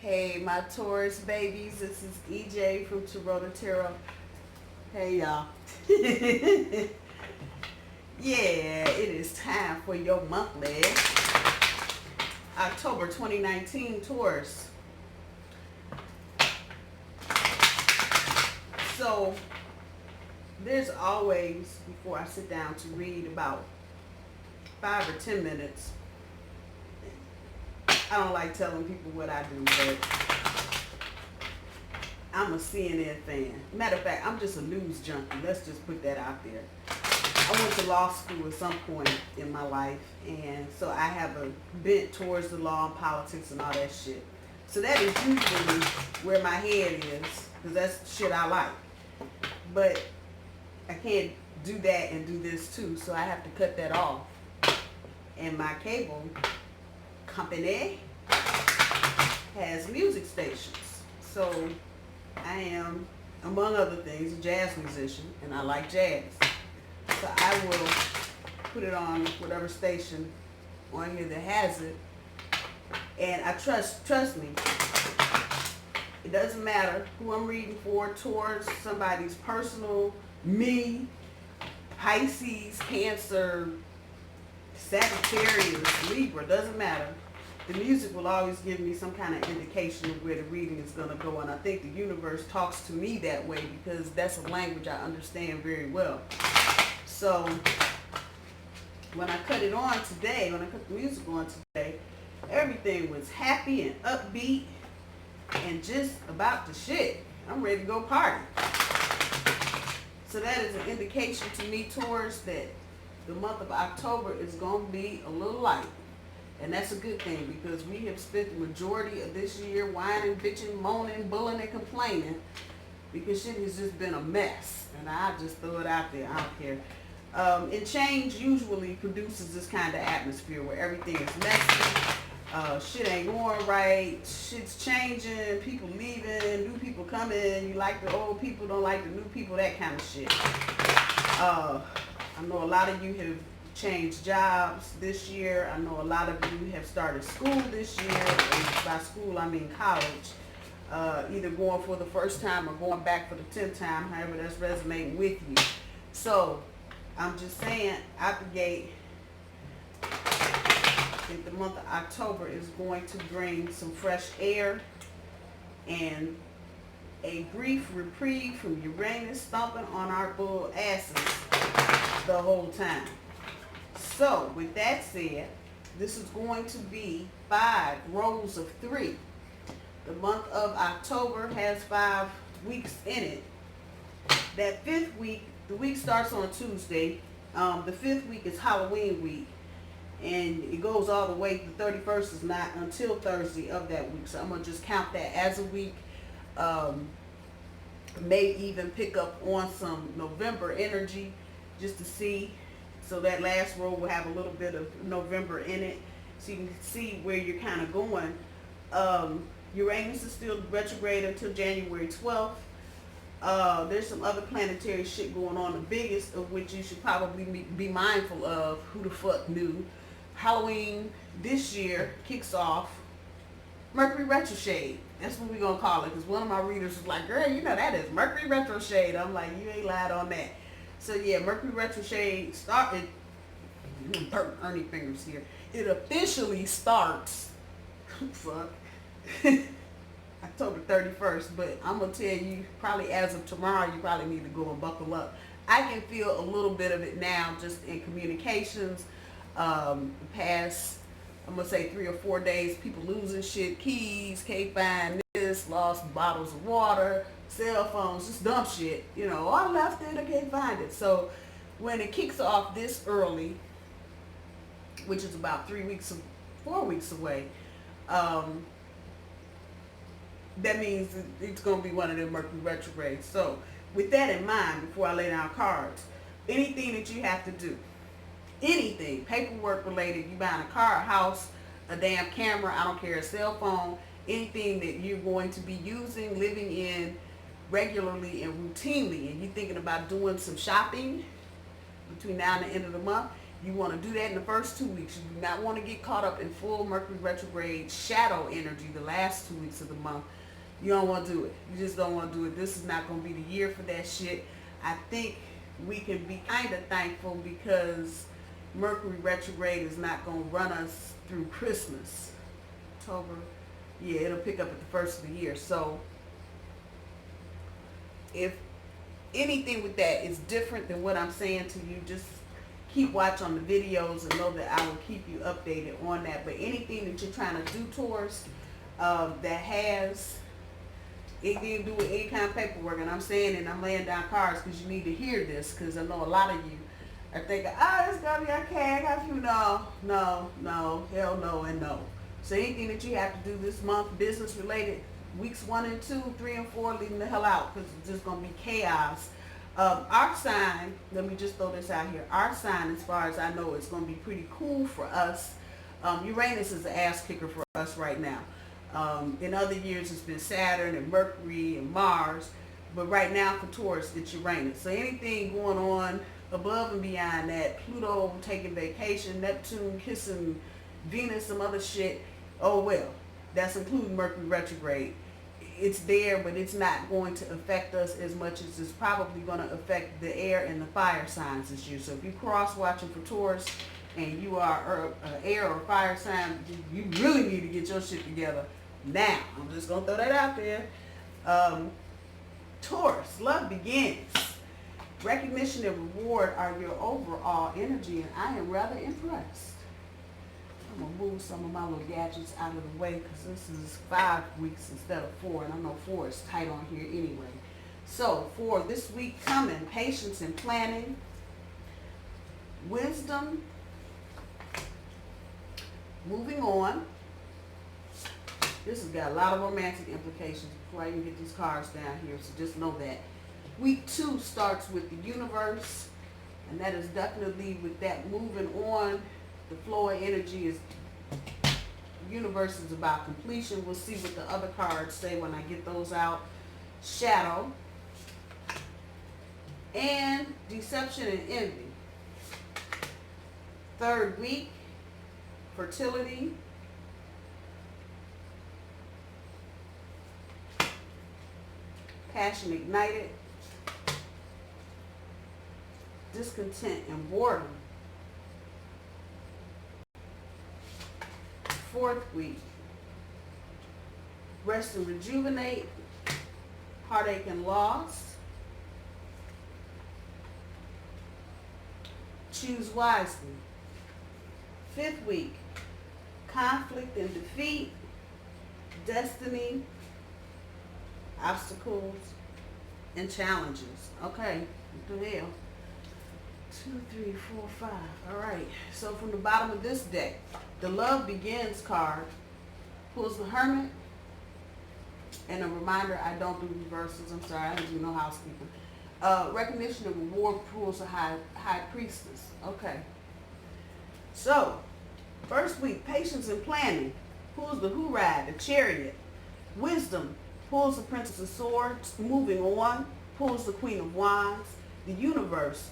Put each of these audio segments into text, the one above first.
Hey, my Taurus babies, this is EJ from Taurota Tarot. Hey, y'all. Yeah, it is time for your monthly October 2019 Taurus. So, there's always, before I sit down to read, about 5 or 10 minutes. I don't like telling people what I do, but I'm a CNN fan. Matter of fact, I'm just a news junkie. Let's just put that out there. I went to law school at some point in my life, and so I have a bent towards the law and politics and all that shit. So that is usually where my head is, because that's shit I like. But I can't do that and do this too, so I have to cut that off. And my cable company has music stations. So I am, among other things, a jazz musician, and I like jazz. So I will put it on whatever station on here that has it. And I trust me, it doesn't matter who I'm reading for, towards somebody's personal, me, Pisces, Cancer, Sagittarius, Libra, doesn't matter. The music will always give me some kind of indication of where the reading is going to go, and I think the universe talks to me that way because that's a language I understand very well. So when I cut it on today, when I cut the music on today, everything was happy and upbeat and just about the shit. I'm ready to go party. So that is an indication to me, Taurus, that the month of October is going to be a little light. And that's a good thing, because we have spent the majority of this year whining, bitching, moaning, bullying, and complaining because shit has just been a mess. And I just throw it out there. I don't care. And change usually produces this kind of atmosphere where everything is messy. Shit ain't going right. Shit's changing. People leaving. New people coming. You like the old people, don't like the new people. That kind of shit. I know a lot of you have changed jobs this year. I know a lot of you have started school this year. And by school, I mean college. Either going for the first time or going back for the 10th time, however that's resonating with you. So, I'm just saying, out the gate, I think the month of October is going to bring some fresh air and a brief reprieve from Uranus stomping on our bull asses the whole time. So, with that said, this is going to be 5 rows of 3. The month of October has 5 weeks in it. That 5th week, the week starts on Tuesday. The 5th week is Halloween week. And it goes all the way, the 31st is not until Thursday of that week. So I'm going to just count that as a week. May even pick up on some November energy just to see. So that last row will have a little bit of November in it. So you can see where you're kind of going. Uranus is still retrograde until January 12th. There's some other planetary shit going on, the biggest of which you should probably be mindful of. Who the fuck knew? Halloween this year kicks off Mercury retrograde. That's what we're going to call it, because one of my readers was like, girl, you know that is Mercury retrograde. I'm like, you ain't lied on that. So yeah, Mercury retrograde started, Ernie fingers here. It officially starts, fuck, October 31st, but I'm going to tell you, probably as of tomorrow, you probably need to go and buckle up. I can feel a little bit of it now just in communications. The past, I'm going to say 3 or 4 days, people losing shit, keys, can't find this, lost bottles of water, cell phones, just dumb shit. You know, I left it, I can't find it. So when it kicks off this early, which is about 4 weeks away, that means it's going to be one of them Mercury retrogrades. So with that in mind, before I lay down cards, anything that you have to do, anything paperwork related, you buying a car, a house, a damn camera, I don't care, a cell phone, anything that you're going to be using, living in regularly and routinely, and you're thinking about doing some shopping between now and the end of the month, You want to do that in the first 2 weeks. You do not want to get caught up in full Mercury retrograde shadow energy the last 2 weeks of the month. You don't want to do it. You just don't want to do it. This is not going to be the year for that shit. I think we can be kind of thankful because Mercury retrograde is not going to run us through Christmas. October. Yeah, it'll pick up at the first of the year. So if anything with that is different than what I'm saying to you, just keep watch on the videos and know that I will keep you updated on that. But anything that you're trying to do towards that has anything to do with any kind of paperwork, and I'm saying, and I'm laying down cards because you need to hear this, because I know a lot of you are thinking, it's gonna be okay, I got you. No, hell no, and no. So anything that you have to do this month, business related, weeks 1 and 2, 3 and 4, leaving the hell out, because it's just gonna be chaos. Our sign, let me just throw this out here. Our sign, as far as I know, is going to be pretty cool for us. Uranus is an ass kicker for us right now. In other years, it's been Saturn and Mercury and Mars. But right now for Taurus, it's Uranus. So anything going on above and beyond that, Pluto taking vacation, Neptune kissing Venus, some other shit, oh well. That's including Mercury retrograde. It's there, but it's not going to affect us as much as it's probably going to affect the air and the fire signs this year. So if you cross watching for Taurus and you are air or fire sign, you really need to get your shit together now. I'm just going to throw that out there. Taurus, love begins. Recognition and reward are your overall energy, and I am rather impressed. I'm going to move some of my little gadgets out of the way because this is 5 weeks instead of 4, and I know 4 is tight on here anyway. So for this week coming, patience and planning, wisdom, moving on. This has got a lot of romantic implications before I even get these cards down here, so just know that. Week 2 starts with the universe, and that is definitely with that moving on. The flow of energy is, the universe is about completion. We'll see what the other cards say when I get those out. Shadow. And deception and envy. 3rd week, fertility. Passion ignited. Discontent and boredom. 4th week, rest and rejuvenate, heartache and loss, choose wisely. 5th week, conflict and defeat, destiny, obstacles, and challenges. Okay, what the hell? 2, 3, 4, 5. All right. So from the bottom of this deck, the Love Begins card pulls the Hermit, and a reminder, I don't do reversals. I'm sorry, I don't do no housekeeping. Recognition and reward pulls the High Priestess. Okay. So, first week, patience and planning pulls the Ride, the Chariot. Wisdom pulls the Princess of Swords. Moving on pulls the Queen of Wands. The universe,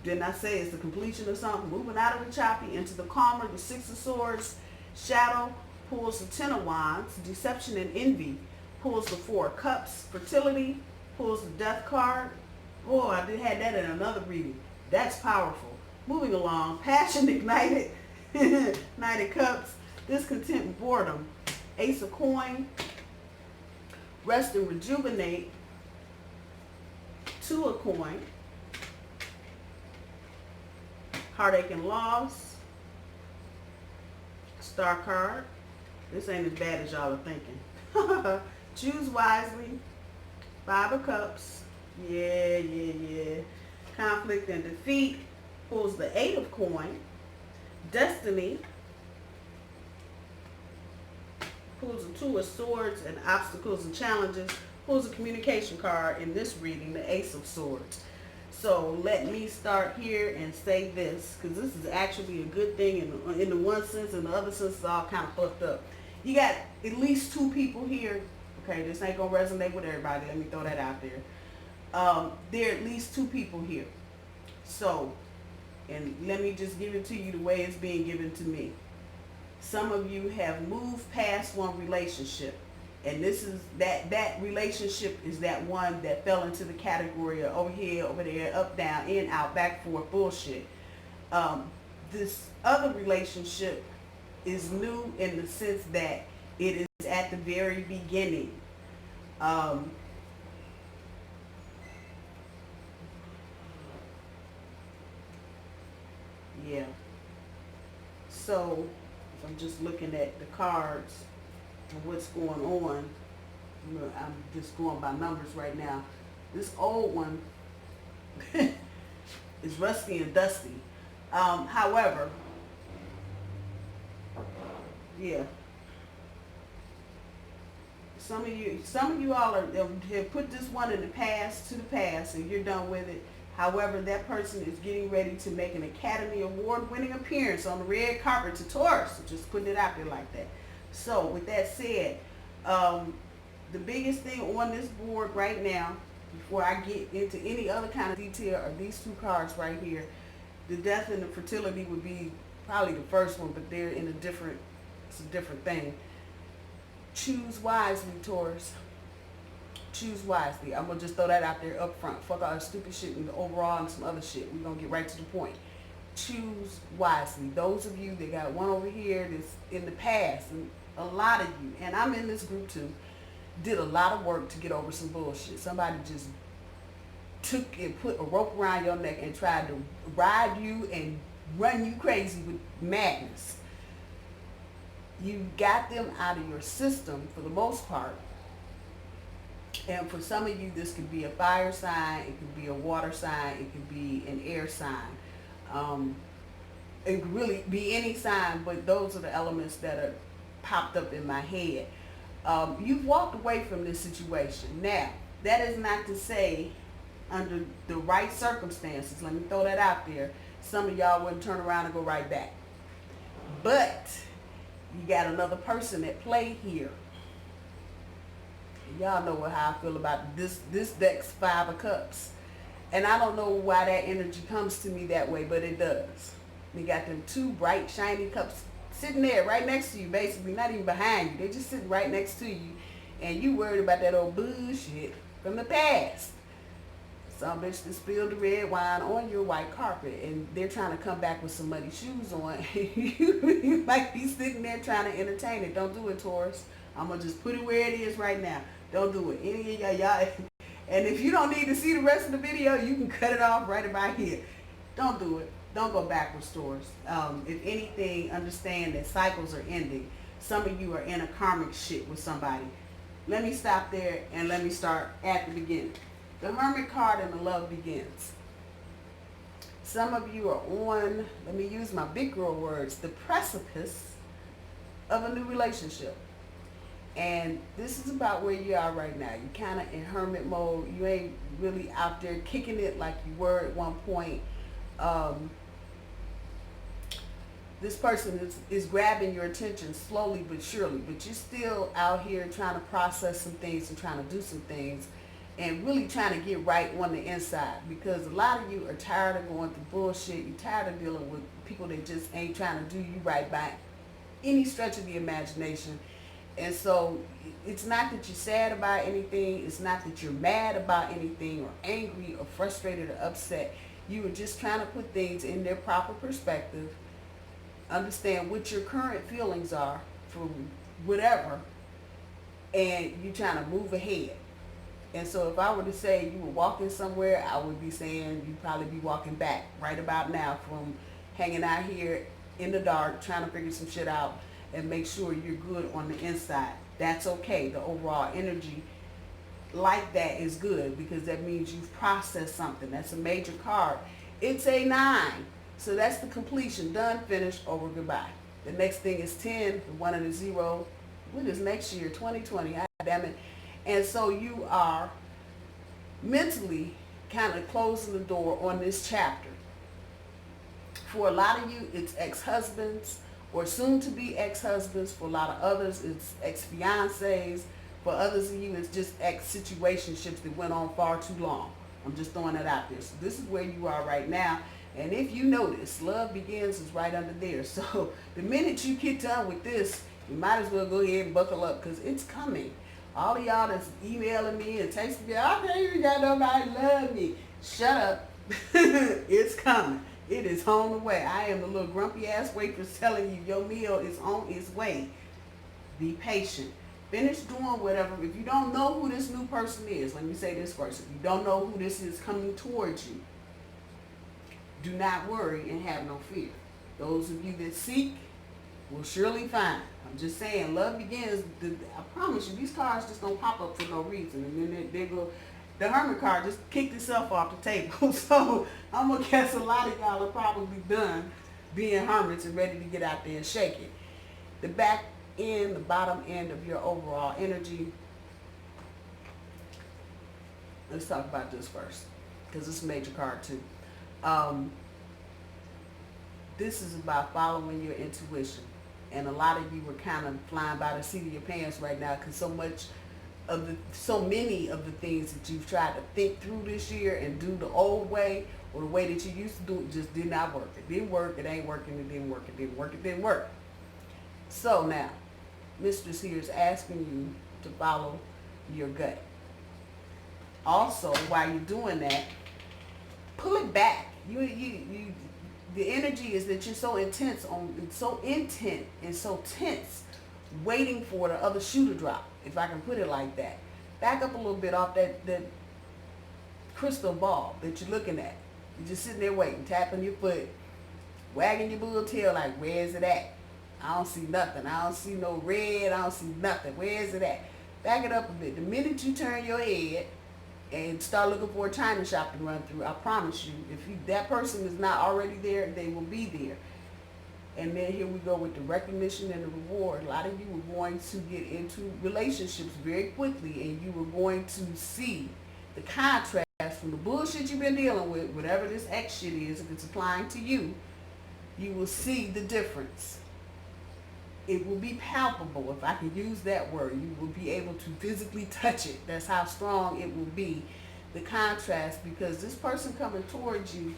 didn't I say it's the completion of something? Moving out of the choppy into the calmer, the 6 of Swords. Shadow pulls the 10 of Wands. Deception and envy pulls the 4 of Cups. Fertility pulls the Death card. Oh, I did have that in another reading. That's powerful. Moving along, passion ignited. Knight of Cups. Discontent and boredom. Ace of Coin. Rest and rejuvenate. 2 of Coin. Heartache and loss. Star card. This ain't as bad as y'all are thinking. Choose wisely. 5 of Cups. Yeah. Conflict and defeat pulls the 8 of Coin. Destiny pulls the 2 of Swords, and obstacles and challenges pulls a communication card in this reading, the Ace of Swords. So let me start here and say this, because this is actually a good thing in the one sense, and the other sense is all kind of fucked up. You got at least 2 people here. Okay, this ain't going to resonate with everybody. Let me throw that out there. There are at least 2 people here. So And let me just give it to you the way it's being given to me. Some of you have moved past one relationship. And this is that relationship is that one that fell into the category of over here, over there, up, down, in, out, back, forth, bullshit. This other relationship is new in the sense that it is at the very beginning. Yeah. So, if I'm just looking at the cards and what's going on, I'm just going by numbers right now. This old one is rusty and dusty. However, yeah. Some of you all have put this one in the past, to the past, and you're done with it. However, that person is getting ready to make an Academy Award winning appearance on the red carpet to Taurus. So just putting it out there like that. So with that said, the biggest thing on this board right now, before I get into any other kind of detail, are these two cards right here. The death and the fertility would be probably the first one, but they're in it's a different thing. Choose wisely, Taurus. Choose wisely. I'm going to just throw that out there up front. Fuck all the stupid shit and the overall and some other shit. We're going to get right to the point. Choose wisely. Those of you that got one over here that's in the past, and a lot of you, and I'm in this group too, did a lot of work to get over some bullshit. Somebody just took and put a rope around your neck and tried to ride you and run you crazy with madness. You got them out of your system for the most part. And for some of you, this could be a fire sign, it could be a water sign, it could be an air sign. It could really be any sign, but those are the elements that are popped up in my head. You've walked away from this situation. Now, that is not to say under the right circumstances, let me throw that out there, some of y'all wouldn't turn around and go right back. But you got another person at play here. Y'all know how I feel about this deck's 5 of Cups. And I don't know why that energy comes to me that way, but it does. You got them 2 bright, shiny cups sitting there right next to you, basically, not even behind you. They're just sitting right next to you. And you worried about that old bullshit from the past. Some bitch that spilled the red wine on your white carpet, and they're trying to come back with some muddy shoes on. You might be sitting there trying to entertain it. Don't do it, Taurus. I'm going to just put it where it is right now. Don't do it. Any of y'all. And if you don't need to see the rest of the video, you can cut it off right about here. Don't do it. Don't go backwards, Taurus. If anything, understand that cycles are ending. Some of you are in a karmic shit with somebody. Let me stop there and let me start at the beginning. The Hermit card and the love begins. Some of you are on, let me use my big girl words, the precipice of a new relationship. And this is about where you are right now. You're kind of in hermit mode. You ain't really out there kicking it like you were at one point. This person is grabbing your attention slowly but surely, but you're still out here trying to process some things and trying to do some things and really trying to get right on the inside, because a lot of you are tired of going through bullshit. You're tired of dealing with people that just ain't trying to do you right by any stretch of the imagination. And so it's not that you're sad about anything. It's not that you're mad about anything or angry or frustrated or upset. You are just trying to put things in their proper perspective, understand what your current feelings are for whatever, and you're trying to move ahead. And so if I were to say you were walking somewhere, I would be saying you'd probably be walking back right about now from hanging out here in the dark, trying to figure some shit out and make sure you're good on the inside. That's okay. The overall energy like that is good, because that means you've processed something. That's a major card. It's a 9. So that's the completion. Done, finished, over, goodbye. The next thing is 10, the 1 and the 0. What is next year? 2020. God damn it. And so you are mentally kind of closing the door on this chapter. For a lot of you, it's ex-husbands or soon-to-be ex-husbands. For a lot of others, it's ex-fiancés. For others of you, it's just ex-situationships that went on far too long. I'm just throwing that out there. So this is where you are right now. And if you notice, love begins is right under there. So the minute you get done with this, you might as well go ahead and buckle up, because it's coming. All of y'all that's emailing me and texting me, I can't even got nobody love me. Shut up. It's coming. It is on the way. I am the little grumpy ass waitress telling you your meal is on its way. Be patient. Finish doing whatever. If you don't know who this new person is, let me say this first. If you don't know who this is coming towards you, do not worry and have no fear. Those of you that seek will surely find. I'm just saying, love begins. I promise you, these cards just don't pop up for no reason. And then they go, the Hermit card just kicked itself off the table. So I'm going to guess a lot of y'all are probably done being hermits and ready to get out there and shake it. The back end, the bottom end of your overall energy. Let's talk about this first, because it's a major card too. This is about following your intuition. And a lot of you were kind of flying by the seat of your pants right now, because so many of the things that you've tried to think through this year and do the old way, or the way that you used to do it, just did not work. It didn't work, it ain't working, it didn't work, it didn't work, it didn't work. So now, Mistress here is asking you to follow your gut. Also, while you're doing that, pull it back. The energy is that you're so intent and so tense, waiting for the other shoe to drop, if I can put it like that. Back up a little bit off that crystal ball that you're looking at. You're just sitting there waiting, tapping your foot, wagging your bull tail like, where is it at? I don't see nothing. I don't see no red. I don't see nothing. Where is it at? Back it up a bit. The minute you turn your head and start looking for a china shop to run through, I promise you, if that person is not already there, they will be there. And then here we go with the recognition and the reward. A lot of you were going to get into relationships very quickly, and you were going to see the contrast from the bullshit you've been dealing with, whatever this X shit is, if it's applying to you, you will see the difference. It will be palpable, if I can use that word. You will be able to physically touch it. That's how strong it will be, the contrast, because this person coming towards you,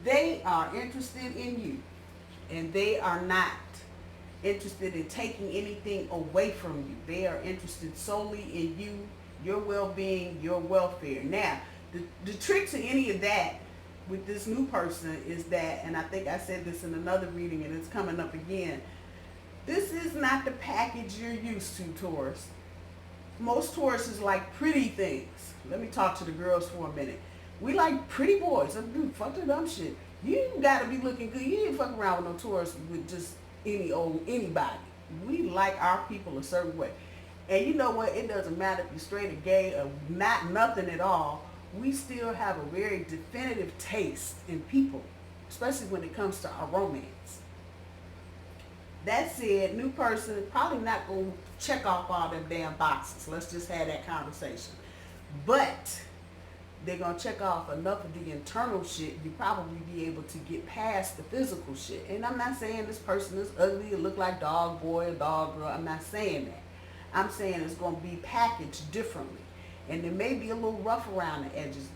they are interested in you, and they are not interested in taking anything away from you. They are interested solely in you, your well-being, your welfare. Now, the trick to any of that with this new person is that, and I think I said this in another reading and it's coming up again, this is not the package you're used to, Taurus. Most Tauruses like pretty things. Let me talk to the girls for a minute. We like pretty boys. Dude, fuck the dumb shit. You gotta be looking good. You ain't fucking around with no Taurus with just anybody. We like our people a certain way. And you know what? It doesn't matter if you're straight or gay or not nothing at all. We still have a very definitive taste in people, especially when it comes to our romance. That said, new person probably not going to check off all them damn boxes. Let's just have that conversation. But they're going to check off enough of the internal shit, you probably be able to get past the physical shit. And I'm not saying this person is ugly, it look like dog boy or dog girl. I'm not saying that. I'm saying it's going to be packaged differently. And it may be a little rough around the edges.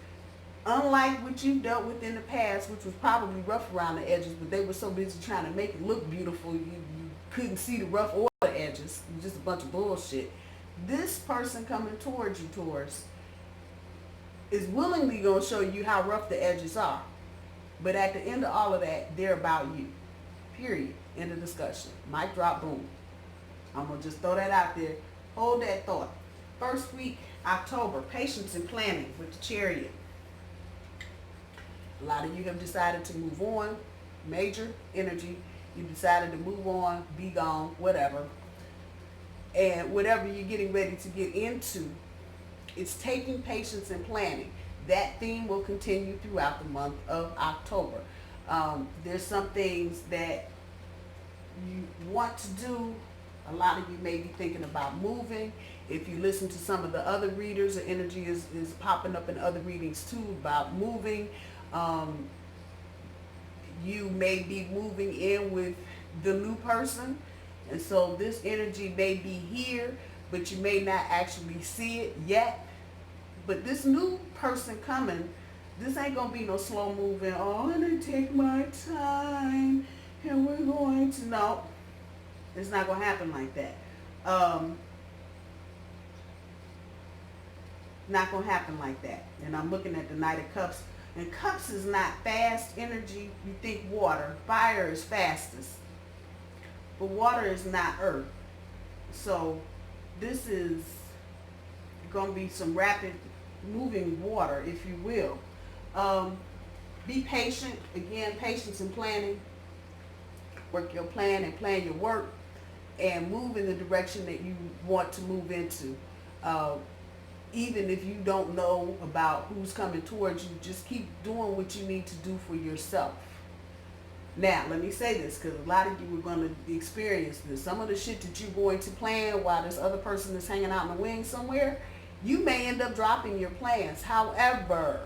Unlike what you've dealt with in the past, which was probably rough around the edges, but they were so busy trying to make it look beautiful, you couldn't see the rough or the edges. It was just a bunch of bullshit. This person coming towards you, Taurus, is willingly going to show you how rough the edges are. But at the end of all of that, they're about you. Period. End of discussion. Mic drop, boom. I'm going to just throw that out there. Hold that thought. First week, October, patience and planning with the Chariot. A lot of you have decided to move on. Major energy. You decided to move on, be gone, whatever. And whatever you're getting ready to get into, it's taking patience and planning. That theme will continue throughout the month of October. There's some things that you want to do. A lot of you may be thinking about moving. If you listen to some of the other readers, the energy is popping up in other readings too about moving. You may be moving in with the new person. And so this energy may be here, but you may not actually see it yet. But this new person coming, this ain't gonna be no slow moving. Oh, I'm gonna take my time, and we're going to no. It's not gonna happen like that. Not gonna happen like that. And I'm looking at the Knight of Cups, and Cups is not fast energy. You think water, fire is fastest, but water is not earth. So this is gonna be some rapid moving water, if you will. Be patient. Again, patience and planning. Work your plan and plan your work, and move in the direction that you want to move into. Even if you don't know about who's coming towards you, just keep doing what you need to do for yourself. Now, let me say this, because a lot of you are going to experience this. Some of the shit that you're going to plan while this other person is hanging out in the wings somewhere, you may end up dropping your plans. However,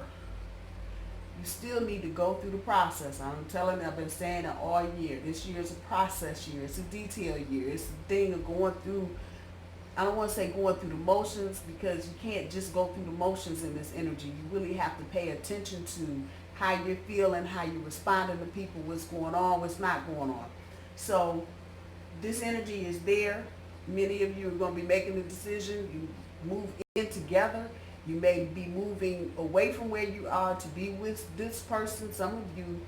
you still need to go through the process. I'm telling you, I've been saying it all year. This year is a process year. It's a detail year. It's the thing of going through, I don't want to say going through the motions, because you can't just go through the motions in this energy. You really have to pay attention to how you're feeling, how you're responding to people, what's going on, what's not going on. So this energy is there. Many of you are going to be making a decision. You move in together. You may be moving away from where you are to be with this person. Some of you,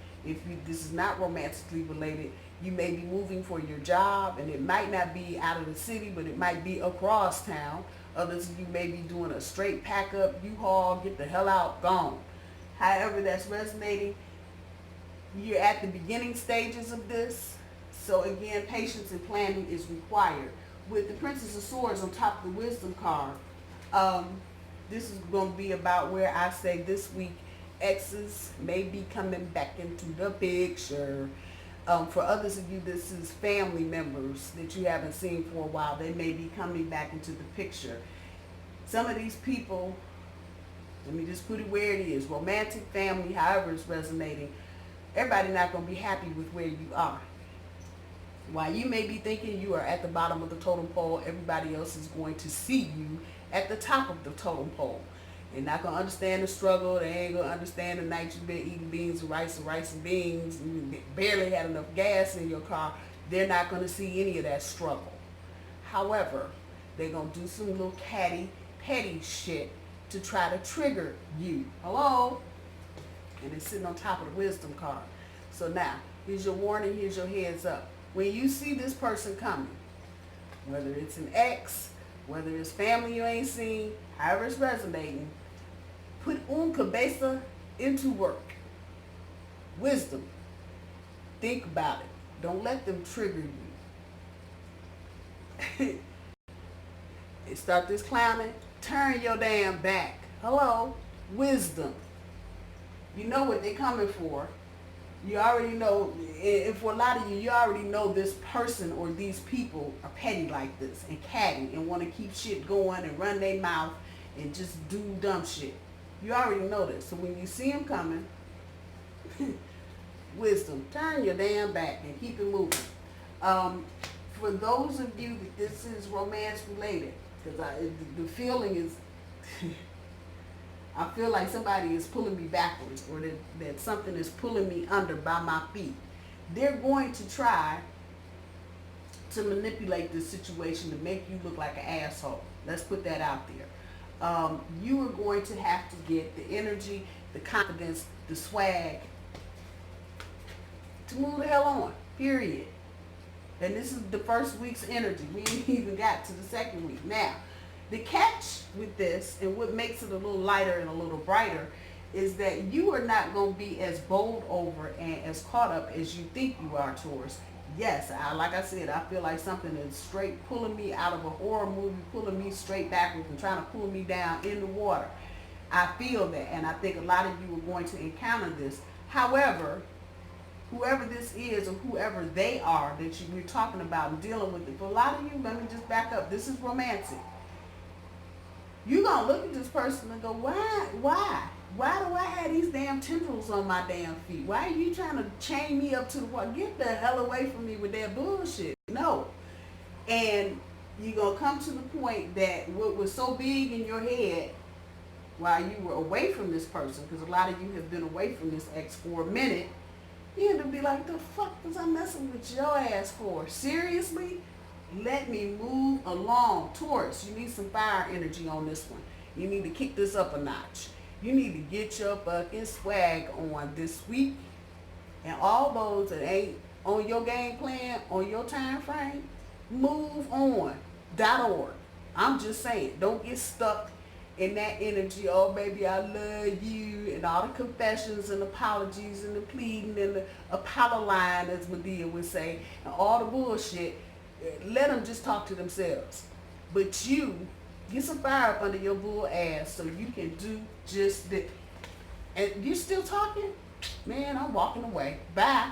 this is not romantically related, you may be moving for your job, and it might not be out of the city, but it might be across town. Others of you may be doing a straight pack up, U-Haul, get the hell out, gone. However that's resonating, you're at the beginning stages of this. So again, patience and planning is required. With the Princess of Swords on top of the Wisdom card, this is going to be about where I say this week exes may be coming back into the picture. For others of you, this is family members that you haven't seen for a while. They may be coming back into the picture. Some of these people, let me just put it where it is, romantic, family, however it's resonating, everybody not going to be happy with where you are. While you may be thinking you are at the bottom of the totem pole, everybody else is going to see you at the top of the totem pole. They're not going to understand the struggle. They ain't going to understand the night you've been eating beans and rice and beans. And you barely had enough gas in your car. They're not going to see any of that struggle. However, they're going to do some little petty shit to try to trigger you. Hello? And it's sitting on top of the Wisdom card. So now, here's your warning, here's your heads up. When you see this person coming, whether it's an ex, whether it's family you ain't seen, however it's resonating, put cabeza into work. Wisdom. Think about it. Don't let them trigger you. Start this clowning. Turn your damn back. Hello? Wisdom. You know what they're coming for. You already know, and for a lot of you, you already know this person or these people are petty like this and catty and want to keep shit going and run their mouth and just do dumb shit. You already know this. So when you see them coming, wisdom, turn your damn back and keep it moving. For those of you that this is romance related, because the feeling is, I feel like somebody is pulling me backwards, or that something is pulling me under by my feet. They're going to try to manipulate this situation to make you look like an asshole. Let's put that out there. You are going to have to get the energy, the confidence, the swag to move the hell on, period. And this is the first week's energy. We ain't even got to the second week. Now, the catch with this, and what makes it a little lighter and a little brighter, is that you are not going to be as bowled over and as caught up as you think you are, Taurus. Yes, like I said, I feel like something is straight pulling me out of a horror movie, pulling me straight backwards and trying to pull me down in the water. I feel that, and I think a lot of you are going to encounter this. However, whoever this is or whoever they are that you're talking about and dealing with it, for a lot of you, let me just back up, this is romantic. You're going to look at this person and go, why? Why do I have these damn tendrils on my damn feet? Why are you trying to chain me up to the wall? Get the hell away from me with that bullshit. No. And you're going to come to the point that what was so big in your head while you were away from this person, because a lot of you have been away from this ex for a minute, you had to be like, the fuck was I messing with your ass for? Seriously? Let me move along. Taurus, you need some fire energy on this one. You need to kick this up a notch. You need to get your fucking swag on this week. And all those that ain't on your game plan, on your time frame, move on. .org. I'm just saying, don't get stuck in that energy. Oh, baby, I love you, and all the confessions and apologies and the pleading and the Apollo line, as Medea would say, and all the bullshit. Let them just talk to themselves. But you get some fire up under your bull ass so you can do just that. And you still talking? Man, I'm walking away. Bye.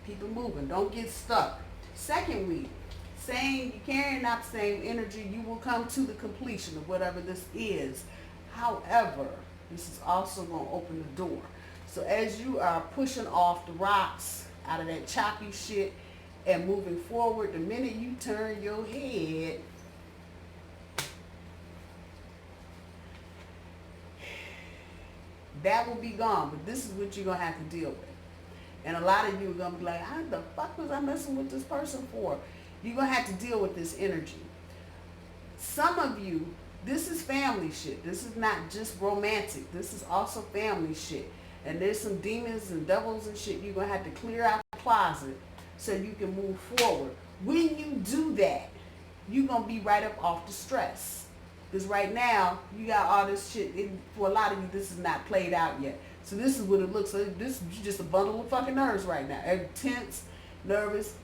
Keep it moving. Don't get stuck. Second week, saying you're carrying out the same energy, you will come to the completion of whatever this is. However, this is also going to open the door. So as you are pushing off the rocks out of that choppy shit and moving forward, the minute you turn your head, that will be gone. But this is what you're going to have to deal with. And a lot of you are going to be like, how the fuck was I messing with this person for? You're going to have to deal with this energy. Some of you, this is family shit. This is not just romantic. This is also family shit. And there's some demons and devils and shit you're going to have to clear out the closet so you can move forward. When you do that, you're going to be right up off the stress. Because right now, you got all this shit. For a lot of you, this is not played out yet. So this is what it looks like. This is just a bundle of fucking nerves right now. Every tense, nervous,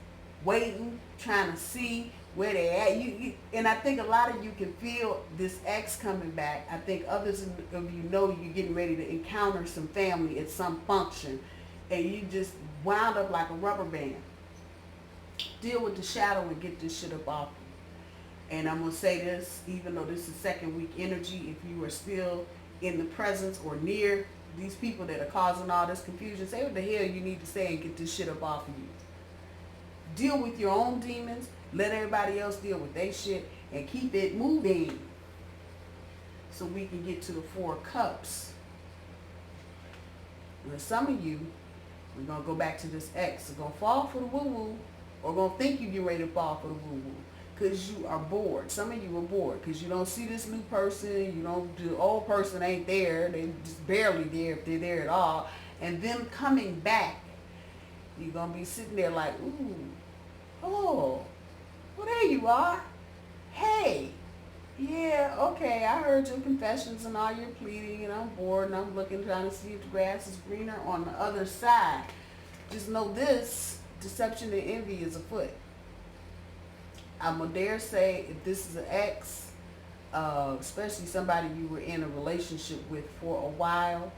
waiting, trying to see where they at. And I think a lot of you can feel this ex coming back. I think others of you know you're getting ready to encounter some family at some function. And you just wound up like a rubber band. Deal with the shadow and get this shit up off you. And I'm going to say this, even though this is second week energy, if you are still in the presence or near these people that are causing all this confusion, say what the hell you need to say and get this shit up off of you. Deal with your own demons. Let everybody else deal with their shit and keep it moving so we can get to the 4 cups. Now, some of you, we're going to go back to this ex, are going to fall for the woo-woo or going to think you get ready to fall for the woo-woo because you are bored. Some of you are bored because you don't see this new person. The old person ain't there. They just barely there if they're there at all. And them coming back, you're going to be sitting there like, ooh, oh, well, there you are. Hey, yeah, okay, I heard your confessions and all your pleading, and I'm bored, and I'm looking, trying to see if the grass is greener on the other side. Just know this, deception and envy is afoot. I'm going to dare say, if this is an ex, especially somebody you were in a relationship with for a while,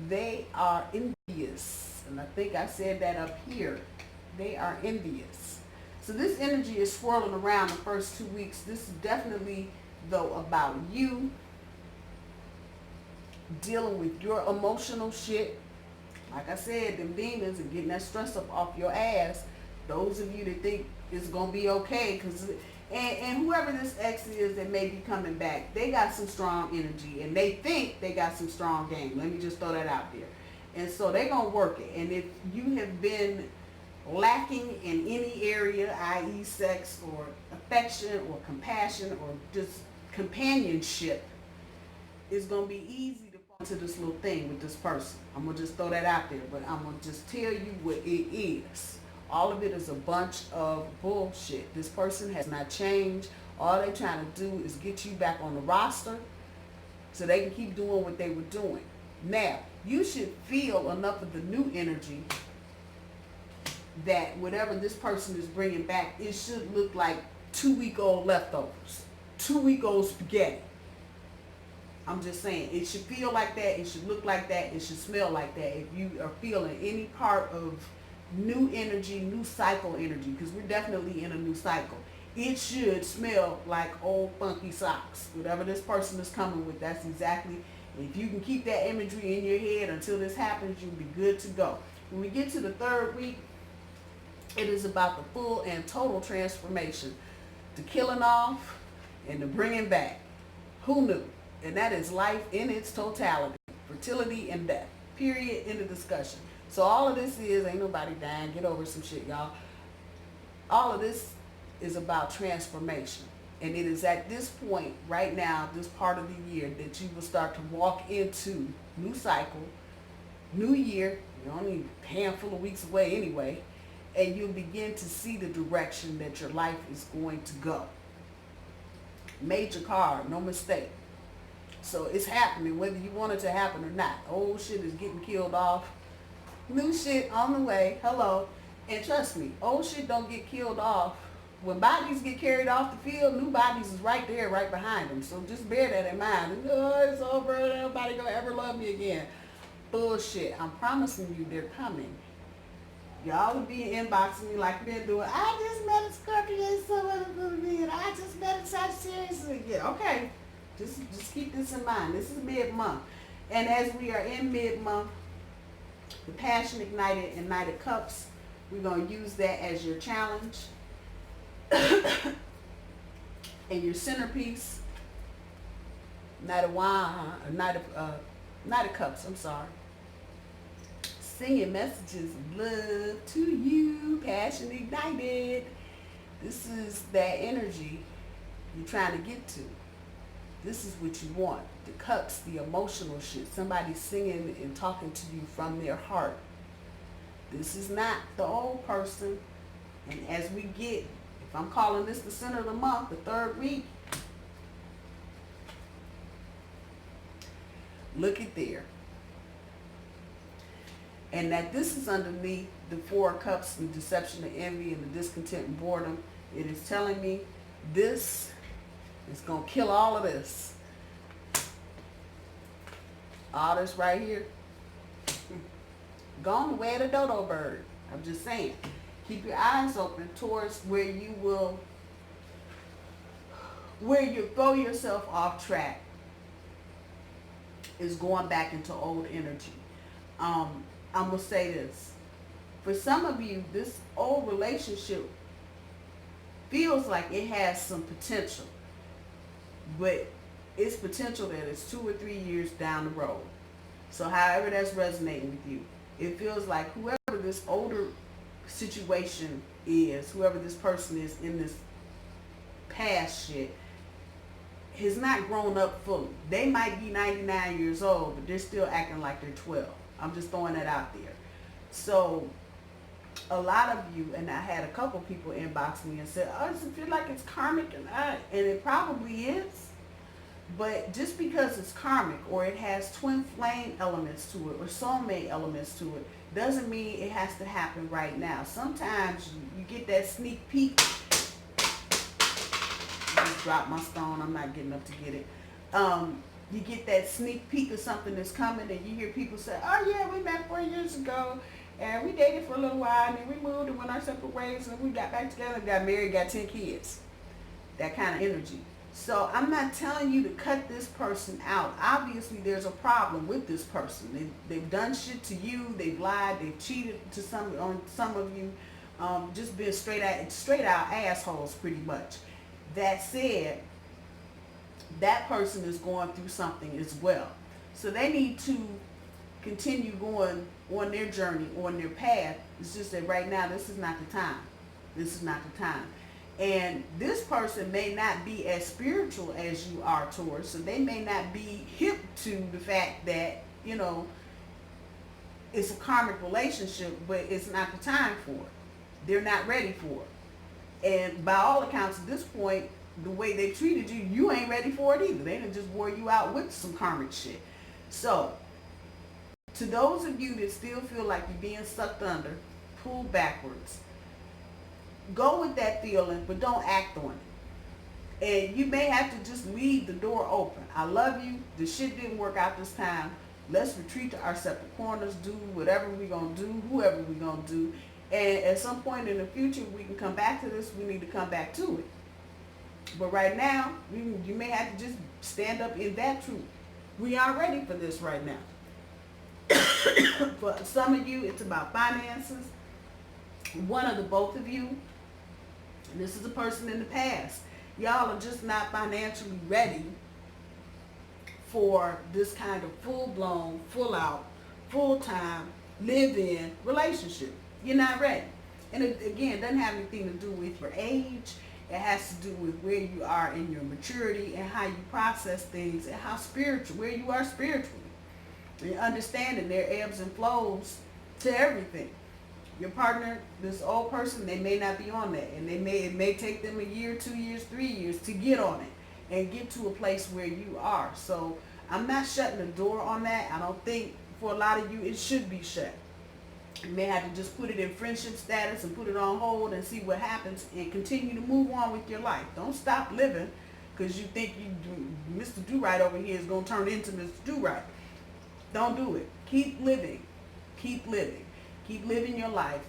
they are envious. And I think I said that up here. They are envious. So this energy is swirling around the first 2 weeks. This is definitely, though, about you dealing with your emotional shit. Like I said, them demons and getting that stress up off your ass. Those of you that think it's going to be okay, and whoever this ex is that may be coming back, they got some strong energy, and they think they got some strong game. Let me just throw that out there. And so they're going to work it. And if you have been lacking in any area, i.e. sex or affection or compassion or just companionship, it's going to be easy to fall into this little thing with this person. I'm going to just throw that out there, but I'm going to just tell you what it is. All of it is a bunch of bullshit. This person has not changed. All they're trying to do is get you back on the roster so they can keep doing what they were doing. Now, you should feel enough of the new energy that whatever this person is bringing back, it should look like 2-week-old leftovers, 2-week-old spaghetti. I'm just saying, it should feel like that, it should look like that, it should smell like that. If you are feeling any part of new energy, new cycle energy, because we're definitely in a new cycle, it should smell like old funky socks. Whatever this person is coming with, that's exactly, if you can keep that imagery in your head until this happens, you'll be good to go. When we get to the 3rd week, it is about the full and total transformation, the killing off and the bringing back. Who knew? And that is life in its totality. Fertility and death. Period. End of discussion. So all of this is, ain't nobody dying. Get over some shit, y'all. All of this is about transformation. And it is at this point, right now, this part of the year, that you will start to walk into new cycle, new year. You're only a handful of weeks away anyway. And you'll begin to see the direction that your life is going to go. Major card, no mistake. So it's happening whether you want it to happen or not. Old shit is getting killed off. New shit on the way. Hello. And trust me, old shit don't get killed off. When bodies get carried off the field, new bodies is right there, right behind them. So just bear that in mind. Oh, it's over. Nobody gonna ever love me again. Bullshit. I'm promising you they're coming. Y'all will be inboxing me like they're doing. I just met a Scorpio, so I just met a Sagittarius. Yeah, okay. Just keep this in mind. This is mid-month. And as we are in mid-month, the Passion Ignited and Knight of Cups, we're going to use that as your challenge. And your centerpiece, Knight of Cups, I'm sorry. Singing messages of love to you, Passion Ignited. This is that energy you're trying to get to. This is what you want. The cups, the emotional shit. Somebody singing and talking to you from their heart. This is not the old person. And as we get, if I'm calling this the center of the month, the third week, look at there. And that this is underneath the Four of Cups, the deception, the envy, and the discontent and boredom. It is telling me this is going to kill all of this. All this right here. Gone the way of the dodo bird. I'm just saying. Keep your eyes open towards where you throw yourself off track is going back into old energy. I'm going to say this. For some of you, this old relationship feels like it has some potential. But it's potential that it's 2 or 3 years down the road. So however that's resonating with you, it feels like whoever this older situation is, whoever this person is in this past shit, has not grown up fully. They might be 99 years old, but they're still acting like they're 12. I'm just throwing that out there. So a lot of you, and I had a couple people inbox me and said, oh, does it feel like it's karmic? And it probably is. But just because it's karmic or it has twin flame elements to it or soulmate elements to it doesn't mean it has to happen right now. Sometimes you get that sneak peek. I just dropped my stone. I'm not getting up to get it. You get that sneak peek of something that's coming, and you hear people say, oh yeah, we met 4 years ago and we dated for a little while and then we moved and went our separate ways and we got back together, got married, got 10 kids. That kind of energy. So I'm not telling you to cut this person out. Obviously there's a problem with this person. They've done shit to you, they've lied, they've cheated to some of you, just been straight out assholes pretty much. That said, that person is going through something as well. So they need to continue going on their journey, on their path. It's just that right now, this is not the time. This is not the time. And this person may not be as spiritual as you are, Taurus. So they may not be hip to the fact that, you know, it's a karmic relationship, but it's not the time for it. They're not ready for it. And by all accounts, at this point, the way they treated you, you ain't ready for it either. They done just wore you out with some karmic shit. So, to those of you that still feel like you're being sucked under, pull backwards. Go with that feeling, but don't act on it. And you may have to just leave the door open. I love you. The shit didn't work out this time. Let's retreat to our separate corners, do whatever we're going to do, whoever we're going to do. And at some point in the future, we can come back to this. We need to come back to it. But right now, you may have to just stand up in that truth. We aren't ready for this right now. For some of you, it's about finances. One of the both of you, and this is a person in the past, y'all are just not financially ready for this kind of full-blown, full-out, full-time, live-in relationship. You're not ready. And it, again, doesn't have anything to do with your age. It has to do with where you are in your maturity and how you process things and how spiritual, where you are spiritually. And understanding their ebbs and flows to everything. Your partner, this old person, they may not be on that. And it may take them a year, 2 years, 3 years to get on it and get to a place where you are. So I'm not shutting the door on that. I don't think for a lot of you it should be shut. You may have to just put it in friendship status and put it on hold and see what happens and continue to move on with your life. Don't stop living because you think Mr. Do-Right over here is going to turn into Mr. Do-Right. Don't do it. Keep living. Keep living. Keep living your life.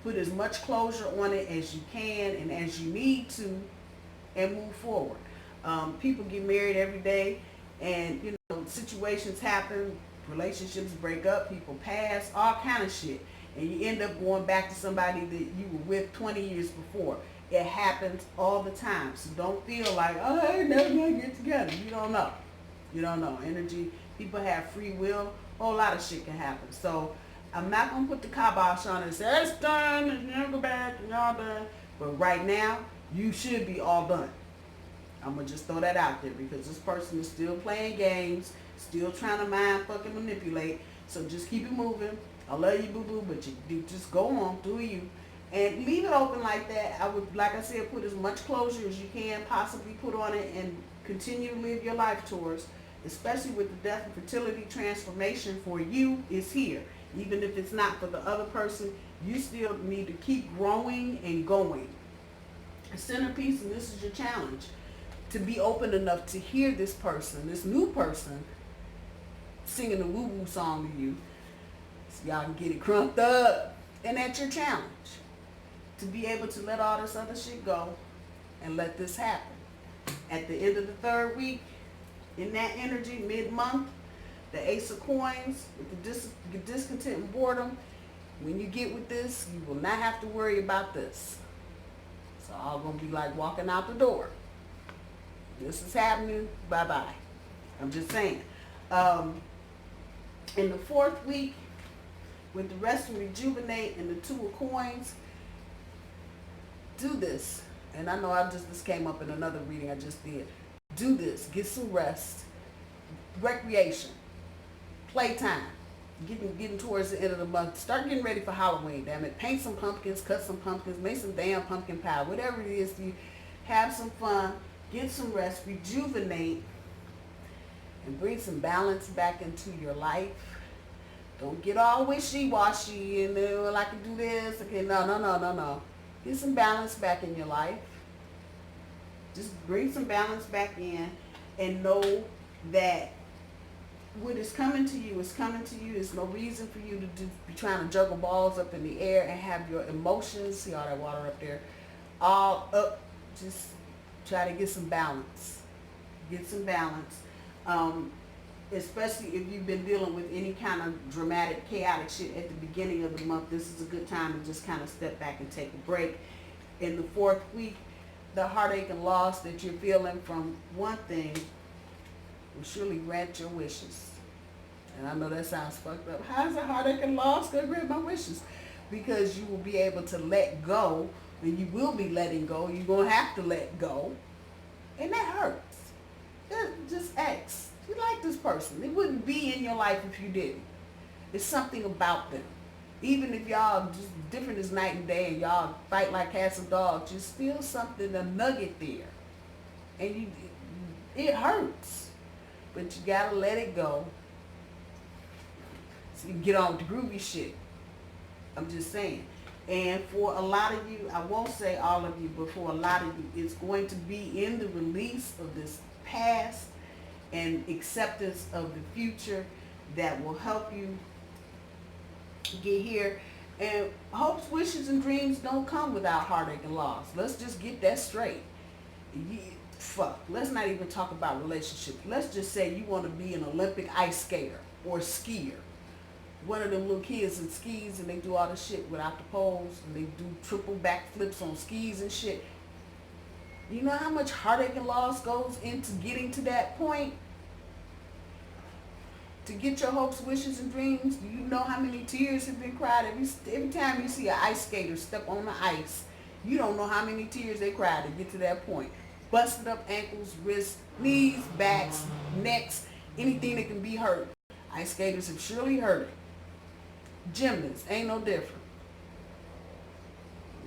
Put as much closure on it as you can and as you need to and move forward. People get married every day and, you know, situations happen. Relationships break up, people pass, all kind of shit. And you end up going back to somebody that you were with 20 years before. It happens all the time. So don't feel like, oh, I ain't never going to get together. You don't know. You don't know. Energy, people have free will. A whole lot of shit can happen. So I'm not going to put the kibosh on it and say, it's done, it's never back, and y'all done. But right now, you should be all done. I'm going to just throw that out there because this person is still playing games, still trying to mind fucking manipulate. So just keep it moving. I love you, boo-boo, but you just go on, do you. And leave it open like that. I would, like I said, put as much closure as you can possibly put on it and continue to live your life towards, especially with the death and fertility transformation for you is here. Even if it's not for the other person, you still need to keep growing and going. A centerpiece, and this is your challenge, to be open enough to hear this person, this new person, singing a woo-woo song to you, so y'all can get it crunked up. And that's your challenge, to be able to let all this other shit go and let this happen. At the end of the third week, in that energy, mid-month, the Ace of Coins, with the discontent and boredom, when you get with this, you will not have to worry about this. It's all going to be like walking out the door. This is happening, bye-bye. I'm just saying. In the fourth week, with the rest and rejuvenate and the Two of Coins, do this. And I know this came up in another reading I just did. Do this. Get some rest. Recreation. Playtime. Getting towards the end of the month. Start getting ready for Halloween, damn it. Paint some pumpkins, cut some pumpkins, make some damn pumpkin pie. Whatever it is, you have some fun. Get some rest, rejuvenate, and bring some balance back into your life. Don't get all wishy-washy and well, I can do this. Okay, no. Get some balance back in your life. Just bring some balance back in and know that what is coming to you is coming to you. There's no reason for you to be trying to juggle balls up in the air and have your emotions, see all that water up there, all up. Just try to get some balance. Get some balance. Especially if you've been dealing with any kind of dramatic, chaotic shit at the beginning of the month, this is a good time to just kind of step back and take a break. In the fourth week, the heartache and loss that you're feeling from one thing will surely grant your wishes. And I know that sounds fucked up. How's the heartache and loss going to grant my wishes? Because you will be able to let go, and you will be letting go. You're going to have to let go. And that hurts. Just ask. You like this person. They wouldn't be in your life if you didn't. It's something about them. Even if y'all just different as night and day and y'all fight like cats and dogs, just feel something, a nugget there. And it hurts. But you gotta let it go so you can get on with the groovy shit. I'm just saying. And for a lot of you, I won't say all of you, but for a lot of you, it's going to be in the release of this past and acceptance of the future that will help you get here. And hopes, wishes, and dreams don't come without heartache and loss. Let's just get that straight. Let's not even talk about relationships. Let's just say you want to be an Olympic ice skater or skier. One of them little kids in skis and they do all the shit without the poles and they do triple backflips on skis and shit. You know how much heartache and loss goes into getting to that point? to get your hopes, wishes, and dreams. Do you know how many tears have been cried? Every time you see an ice skater step on the ice, you don't know how many tears they cried to get to that point. Busted up ankles, wrists, knees, backs, necks, anything that can be hurt. Ice skaters have surely heard it. Gymnasts ain't no different.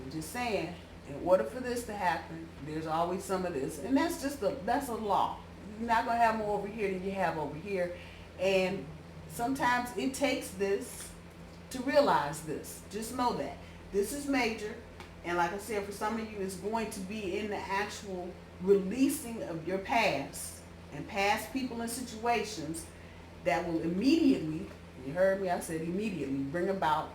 I'm just saying, in order for this to happen, there's always some of this. And that's a law. You're not going to have more over here than you have over here. And sometimes it takes this to realize this. Just know that. This is major. And like I said, for some of you, it's going to be in the actual releasing of your past and past people and situations that will immediately, you heard me, I said immediately, bring about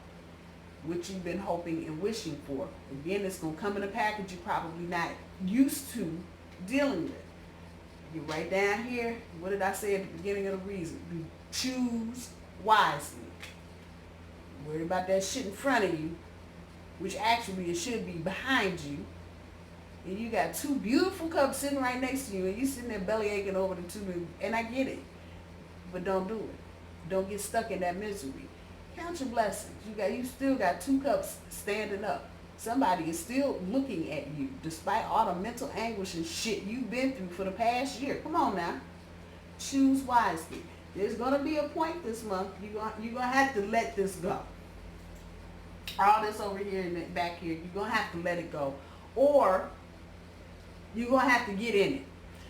what you've been hoping and wishing for. Again, it's going to come in a package you're probably not used to dealing with. You right down here, what did I say at the beginning of the reason? You choose wisely. Worry about that shit in front of you, which actually it should be behind you. And you got two beautiful cups sitting right next to you, and you sitting there belly aching over the two, and I get it. But don't do it. Don't get stuck in that misery. Count your blessings. You still got two cups standing up. Somebody is still looking at you, despite all the mental anguish and shit you've been through for the past year. Come on now. Choose wisely. There's going to be a point this month. You're going to have to let this go. All this over here and back here, you're going to have to let it go. Or you're going to have to get in it.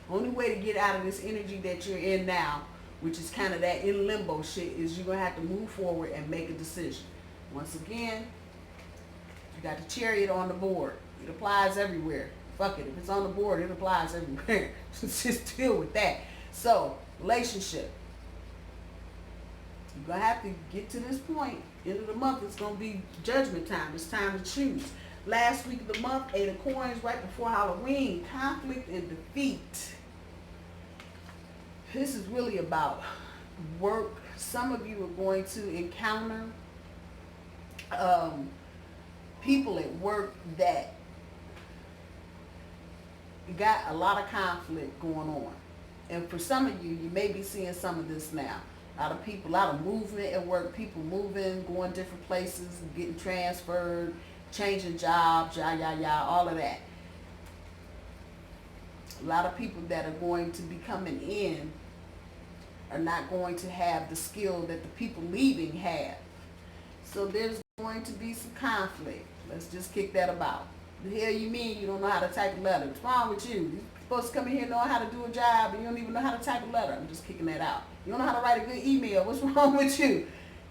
Only way to get out of this energy that you're in now, which is kind of that in limbo shit, is you're going to have to move forward and make a decision. Once again, you got the chariot on the board. It applies everywhere. Fuck it. If it's on the board, it applies everywhere. Just deal with that. So, relationship. You're going to have to get to this point. End of the month, it's going to be judgment time. It's time to choose. Last week of the month, 8 of coins, right before Halloween. Conflict and defeat. This is really about work. Some of you are going to encounter people at work that got a lot of conflict going on. And for some of you, you may be seeing some of this now. A lot of people, a lot of movement at work, people moving, going different places, getting transferred, changing jobs, all of that. A lot of people that are going to be coming in are not going to have the skill that the people leaving have. So there's going to be some conflict. Let's just kick that about. The hell you mean you don't know how to type a letter? What's wrong with you? You're supposed to come in here knowing how to do a job and you don't even know how to type a letter. I'm just kicking that out. You don't know how to write a good email. What's wrong with you?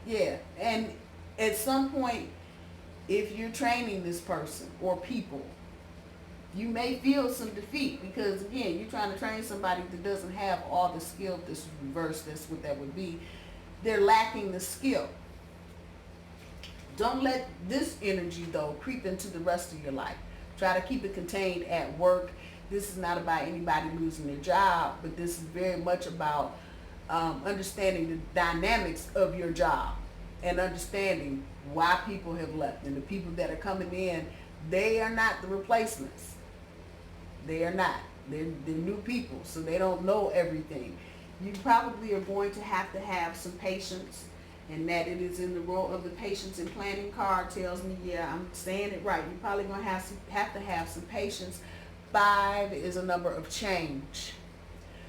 Yeah. And at some point, if you're training this person or people, you may feel some defeat because, again, you're trying to train somebody that doesn't have all the skill. This is reverse. That's what that would be. They're lacking the skill. Don't let this energy, though, creep into the rest of your life. Try to keep it contained at work. This is not about anybody losing their job, but this is very much about understanding the dynamics of your job and understanding why people have left. And the people that are coming in, they are not the replacements. They are not. They're new people, so they don't know everything. You probably are going to have some patience, and that it is in the role of the patience and planning card tells me, yeah, I'm saying it right. You're probably going to have to have some patience. 5 is a number of change.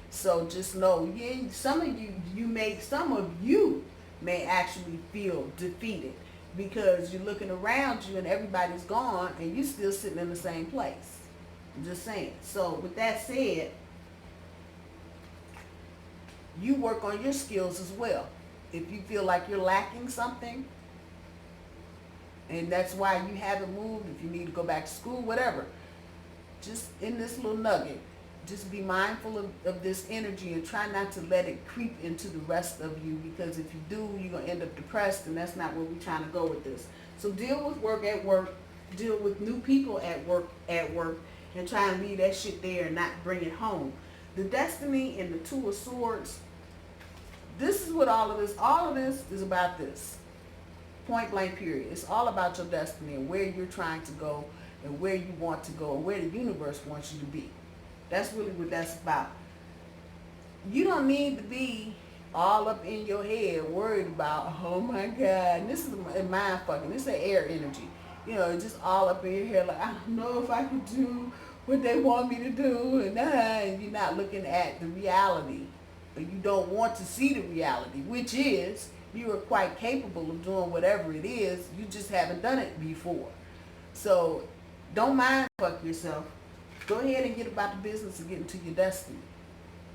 So just know, yeah, some of you may actually feel defeated because you're looking around you and everybody's gone and you're still sitting in the same place. I'm just saying. So with that said, you work on your skills as well. If you feel like you're lacking something, and that's why you haven't moved, if you need to go back to school, whatever, just in this little nugget, just be mindful of this energy and try not to let it creep into the rest of you, because if you do, you're going to end up depressed, and that's not where we're trying to go with this. So deal with work at work, deal with new people at work, and try and leave that shit there and not bring it home. The Destiny and the 2 of Swords, this is what all of this is about. This point blank period. It's all about your destiny and where you're trying to go and where you want to go and where the universe wants you to be. That's really what that's about. You don't need to be all up in your head, worried about, oh my God, and this is mind fucking, this is air energy. You know, just all up in your head, like, I don't know if I can do what they want me to do, and you're not looking at the reality. But you don't want to see the reality, which is you are quite capable of doing whatever it is, you just haven't done it before. So don't mind fuck yourself. Go ahead and get about the business of getting to your destiny.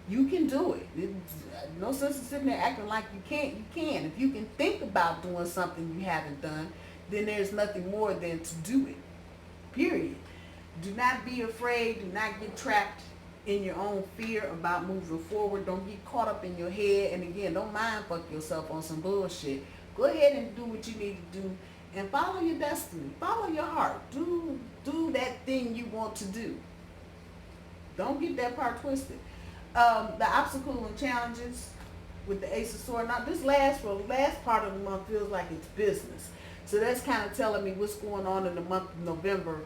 You can do it. No sense in sitting there acting like you can't. You can. If you can think about doing something you haven't done, then there's nothing more than to do it. Period. Do not be afraid. Do not get trapped in your own fear about moving forward. Don't get caught up in your head. And again, don't mind fuck yourself on some bullshit. Go ahead and do what you need to do and follow your destiny. Follow your heart. Do that thing you want to do. Don't get that part twisted. The obstacles and challenges with the Ace of Swords. Now this last part of the month feels like it's business. So that's kind of telling me what's going on in the month of November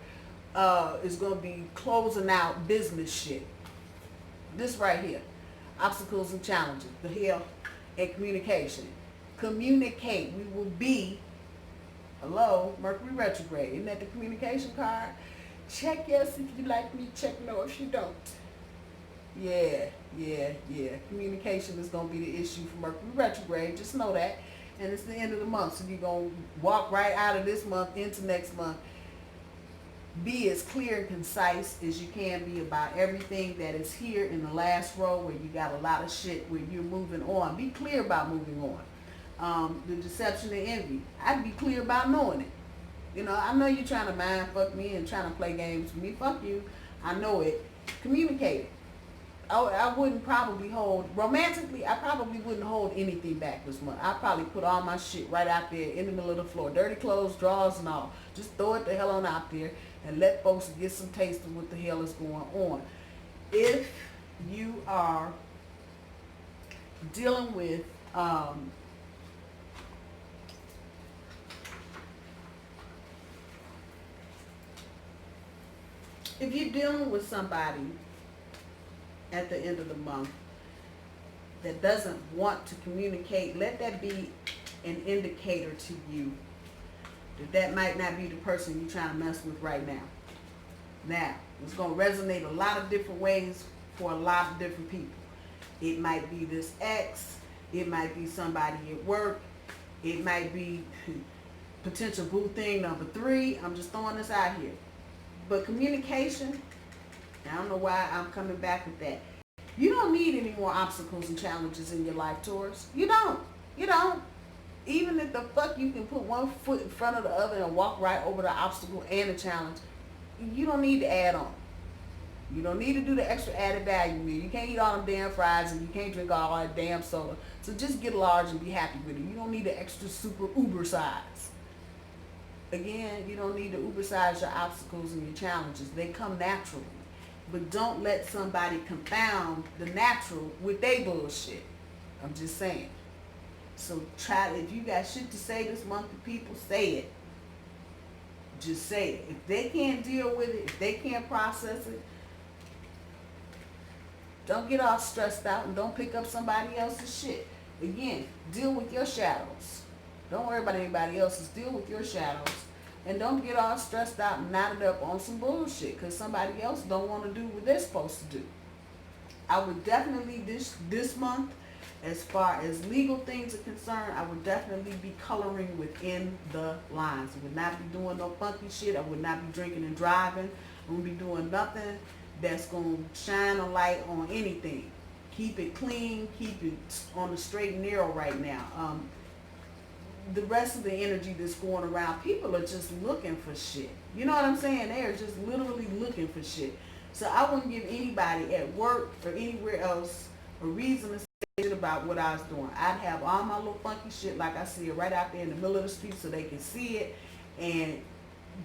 is going to be closing out business shit. This right here. Obstacles and challenges. The hell and communication. Communicate. We will be, hello, Mercury retrograde. Isn't that the communication card? Check yes if you like me, check no if you don't. Yeah. Communication is going to be the issue for Mercury retrograde. Just know that. And it's the end of the month, so you're going to walk right out of this month into next month. Be as clear and concise as you can be about everything that is here in the last row where you got a lot of shit where you're moving on. Be clear about moving on. The deception and envy. I'd be clear about knowing it. You know, I know you're trying to mind fuck me and trying to play games with me. Fuck you. I know it. Communicate it. I wouldn't probably hold, romantically, I probably wouldn't hold anything back this month. I'd probably put all my shit right out there in the middle of the floor. Dirty clothes, drawers and all. Just throw it the hell on out there and let folks get some taste of what the hell is going on. If you are dealing with if you're dealing with somebody at the end of the month that doesn't want to communicate, let that be an indicator to you that might not be the person you're trying to mess with right now. Now, it's going to resonate a lot of different ways for a lot of different people. It might be this ex, it might be somebody at work, it might be potential boo thing number 3. I'm just throwing this out here. But communication, I don't know why I'm coming back with that. You don't need any more obstacles and challenges in your life, Taurus. You don't. You don't. Even if the fuck you can put one foot in front of the other and walk right over the obstacle and the challenge, you don't need to add on. You don't need to do the extra added value meal. You can't eat all them damn fries and you can't drink all that damn soda. So just get large and be happy with it. You don't need the extra super uber size. Again, you don't need to uber size your obstacles and your challenges. They come naturally. But don't let somebody confound the natural with their bullshit. I'm just saying. So try, if you got shit to say this month to people, say it. Just say it. If they can't deal with it, if they can't process it, don't get all stressed out and don't pick up somebody else's shit. Again, deal with your shadows. Don't worry about anybody else's. Deal with your shadows. And don't get all stressed out and knotted up on some bullshit because somebody else don't want to do what they're supposed to do. I would definitely, this month, as far as legal things are concerned, I would definitely be coloring within the lines. I would not be doing no funky shit. I would not be drinking and driving. I wouldn't be doing nothing that's going to shine a light on anything. Keep it clean. Keep it on the straight and narrow right now. The rest of the energy that's going around, people are just looking for shit. You know what I'm saying? They are just literally looking for shit. So I wouldn't give anybody at work or anywhere else a reason to say shit about what I was doing. I'd have all my little funky shit, like I said, right out there in the middle of the street so they can see it and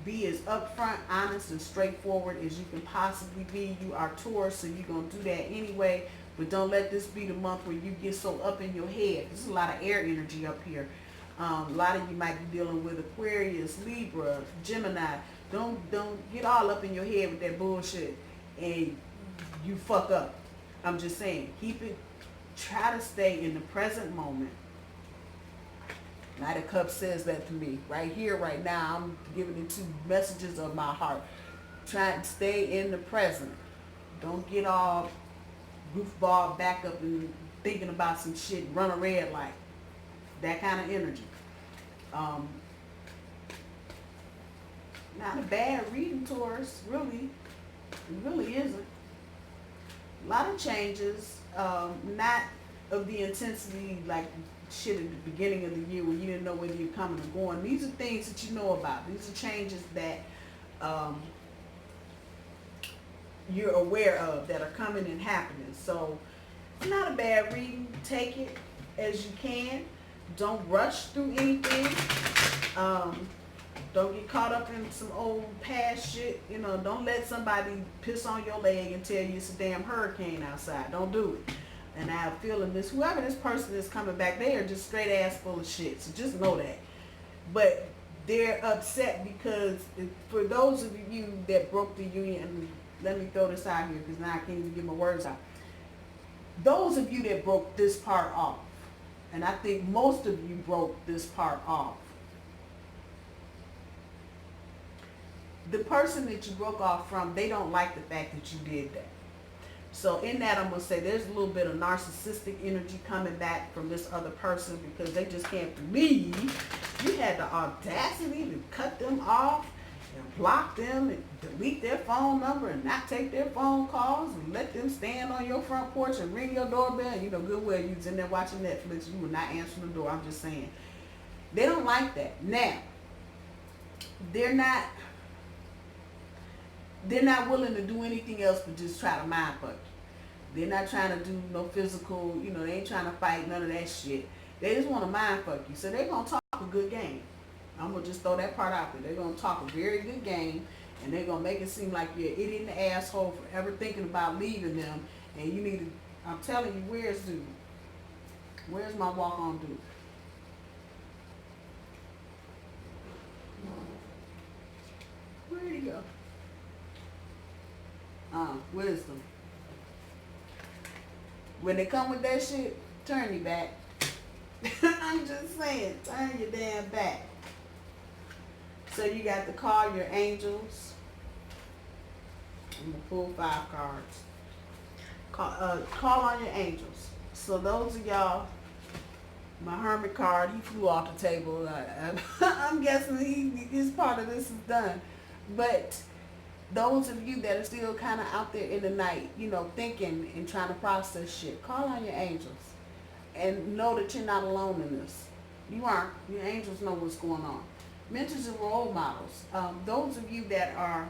be as upfront, honest, and straightforward as you can possibly be. You are Taurus, so you're going to do that anyway. But don't let this be the month where you get so up in your head. There's a lot of air energy up here. A lot of you might be dealing with Aquarius, Libra, Gemini. Don't get all up in your head with that bullshit and you fuck up. I'm just saying, keep it Try to stay in the present moment. Knight of Cups says that to me. Right here, right now, I'm giving it 2 messages of my heart. Try to stay in the present. Don't get all goofball back up and thinking about some shit, run a red light. That kind of energy. Not a bad reading, Taurus, really. It really isn't. A lot of changes, not of the intensity like shit at the beginning of the year when you didn't know whether you're coming or going. These are things that you know about. These are changes that you're aware of that are coming and happening. So it's not a bad reading. Take it as you can. Don't rush through anything. Don't get caught up in some old past shit. You know, don't let somebody piss on your leg and tell you it's a damn hurricane outside. Don't do it. And I have a feeling this, whoever this person is coming back, they are just straight ass full of shit. So just know that. But they're upset because for those of you that broke the union, and let me throw this out here because now I can't even get my words out. Those of you that broke this part off, and I think most of you broke this part off, the person that you broke off from, they don't like the fact that you did that. So in that, I'm going to say there's a little bit of narcissistic energy coming back from this other person because they just can't believe you had the audacity to cut them off and block them and delete their phone number and not take their phone calls and let them stand on your front porch and ring your doorbell. You know good well you was in there watching Netflix. You would not answer the door. I'm just saying. They don't like that. Now, they're not willing to do anything else but just try to mind fuck you. They're not trying to do no physical, you know, they ain't trying to fight none of that shit. They just want to mind fuck you. So they're going to talk a good game. I'm going to just throw that part out there. They're going to talk a very good game, and they're going to make it seem like you're an idiot in the asshole for ever thinking about leaving them. And you need to, I'm telling you, where's dude? Where's my walk-on dude? Where'd he go? Wisdom. When they come with that shit, turn your back. I'm just saying, turn your damn back. So you got to call your angels. I'm going to pull 5 cards. Call on your angels. So those of y'all, my hermit card, he flew off the table. I'm guessing his part of this is done. But those of you that are still kind of out there in the night, you know, thinking and trying to process shit, call on your angels and know that you're not alone in this. You aren't. Your angels know what's going on. Mentors and role models. Those of you that are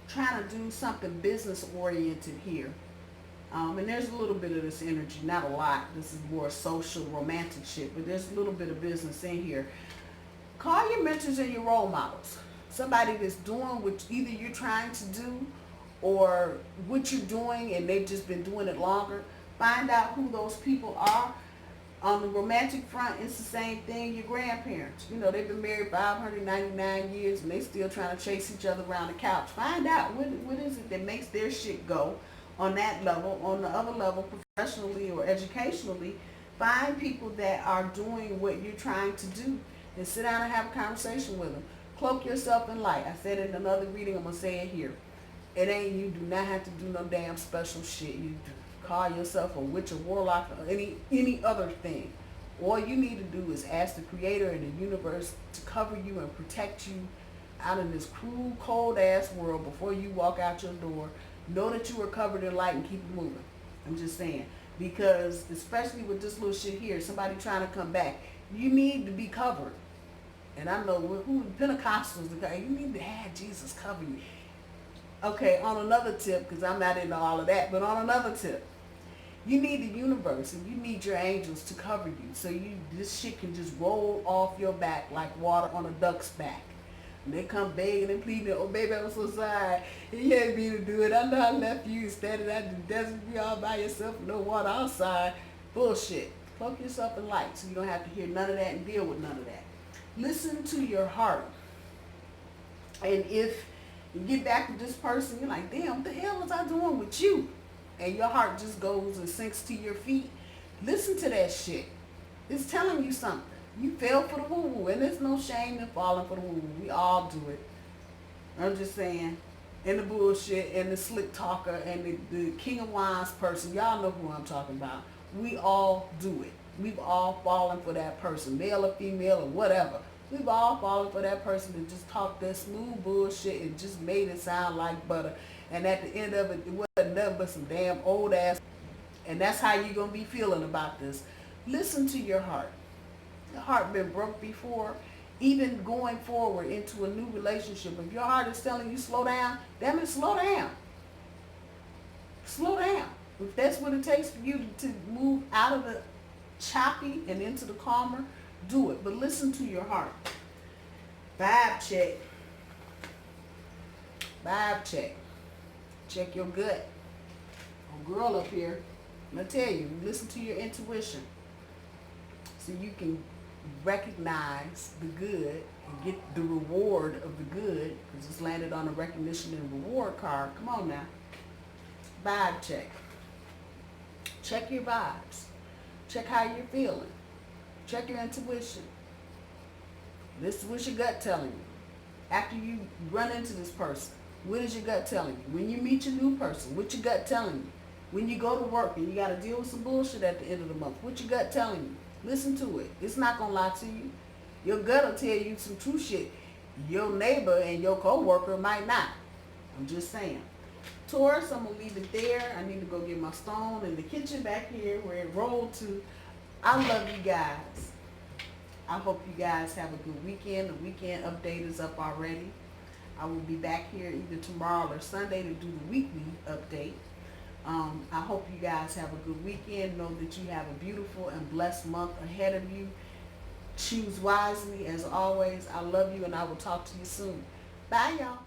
trying to do something business oriented here, and there's a little bit of this energy, not a lot. This is more social, romantic shit, but there's a little bit of business in here. Call your mentors and your role models. Somebody that's doing what either you're trying to do or what you're doing and they've just been doing it longer. Find out who those people are. On the romantic front, it's the same thing. Your grandparents. You know, they've been married 599 years and they still trying to chase each other around the couch. Find out what is it that makes their shit go on that level. On the other level, professionally or educationally, find people that are doing what you're trying to do. And sit down and have a conversation with them. Cloak yourself in light. I said it in another reading. I'm going to say it here. It ain't, you do not have to do no damn special shit. You call yourself a witch or warlock or any other thing. All you need to do is ask the creator and the universe to cover you and protect you out in this cruel, cold ass world before you walk out your door. Know that you are covered in light and keep it moving. I'm just saying. Because especially with this little shit here, somebody trying to come back, you need to be covered. And I know who Pentecostals, you need to have Jesus cover you. Okay, on another tip, because I'm not into all of that, but on another tip, you need the universe and you need your angels to cover you. So this shit can just roll off your back like water on a duck's back. And they come begging and pleading, oh baby, I'm so sorry. You had me to do it. I know I left you standing out in the desert, be all by yourself, no water outside. Bullshit. Cloak yourself in light so you don't have to hear none of that and deal with none of that. Listen to your heart. And if you get back with this person, you're like, damn, what the hell was I doing with you? and your heart just goes and sinks to your feet, listen to that shit. It's telling you something. You fell for the woo-woo, and there's no shame in falling for the woo-woo. We all do it. I'm just saying. And the bullshit, and the slick talker, and the King of Wands person. Y'all know who I'm talking about. We all do it. We've all fallen for that person, male or female or whatever. We've all fallen for that person that just talked that smooth bullshit and just made it sound like butter. And at the end of it, it wasn't nothing but some damn old ass. And that's how you're going to be feeling about this. Listen to your heart. Your heart been broke before. Even going forward into a new relationship, if your heart is telling you slow down, damn it, slow down. Slow down. If that's what it takes for you to move out of the choppy and into the calmer, do it. But listen to your heart. Vibe check. Vibe check. Check your gut. Oh, girl up here, I'm going to tell you, listen to your intuition so you can recognize the good and get the reward of the good, because it's landed on a recognition and reward card. Come on now. Vibe check. Check your vibes. Check how you're feeling. Check your intuition. This is what your gut telling you. After you run into this person, what is your gut telling you? When you meet your new person, what your gut telling you? When you go to work and you got to deal with some bullshit at the end of the month, what your gut telling you? Listen to it. It's not going to lie to you. Your gut will tell you some true shit. Your neighbor and your co-worker might not. I'm just saying. Taurus, I'm going to leave it there. I need to go get my stone in the kitchen back here where it rolled to. I love you guys. I hope you guys have a good weekend. The weekend update is up already. I will be back here either tomorrow or Sunday to do the weekly update. I hope you guys have a good weekend. Know that you have a beautiful and blessed month ahead of you. Choose wisely as always. I love you, and I will talk to you soon. Bye, y'all.